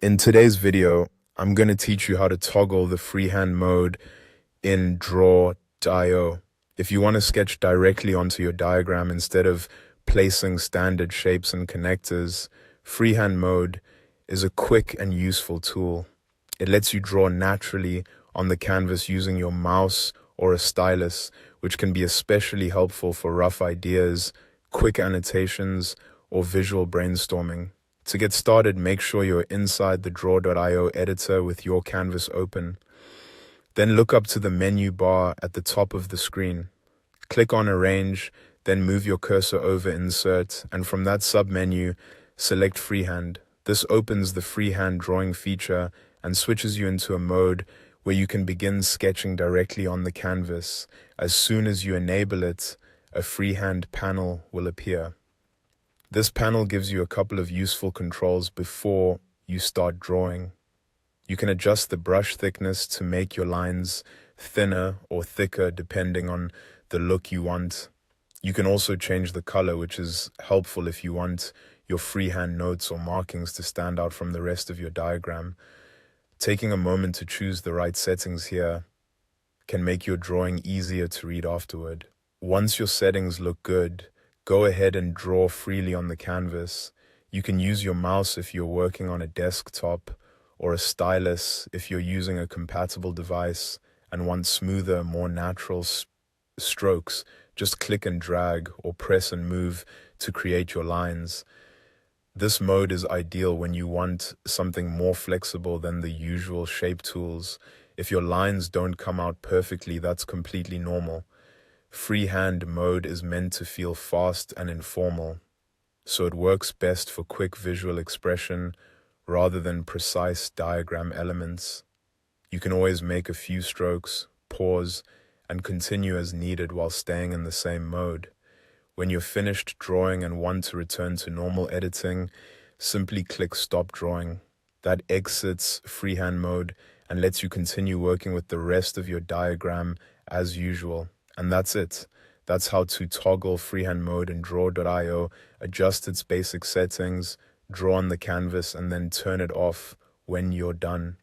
In today's video, I'm going to teach you how to toggle the freehand mode in draw.io. If you want to sketch directly onto your diagram instead of placing standard shapes and connectors, freehand mode is a quick and useful tool. It lets you draw naturally on the canvas using your mouse or a stylus, which can be especially helpful for rough ideas, quick annotations, or visual brainstorming. To get started, make sure you're inside the draw.io editor with your canvas open. Then look up to the menu bar at the top of the screen. Click on Arrange, then move your cursor over Insert, and from that submenu, select Freehand. This opens the freehand drawing feature and switches you into a mode where you can begin sketching directly on the canvas. As soon as you enable it, a freehand panel will appear. This panel gives you a couple of useful controls before you start drawing. You can adjust the brush thickness to make your lines thinner or thicker depending on the look you want. You can also change the color, which is helpful if you want your freehand notes or markings to stand out from the rest of your diagram. Taking a moment to choose the right settings here can make your drawing easier to read afterward. Once your settings look good, go ahead and draw freely on the canvas. You can use your mouse if you're working on a desktop, or a stylus if you're using a compatible device and want smoother, more natural strokes. Just click and drag or press and move to create your lines. This mode is ideal when you want something more flexible than the usual shape tools. If your lines don't come out perfectly, that's completely normal. Freehand mode is meant to feel fast and informal, so it works best for quick visual expression rather than precise diagram elements. You can always make a few strokes, pause, and continue as needed while staying in the same mode. When you're finished drawing and want to return to normal editing, simply click Stop Drawing. That exits freehand mode and lets you continue working with the rest of your diagram as usual. And that's it. That's how to toggle freehand mode in draw.io, adjust its basic settings, draw on the canvas, and then turn it off when you're done.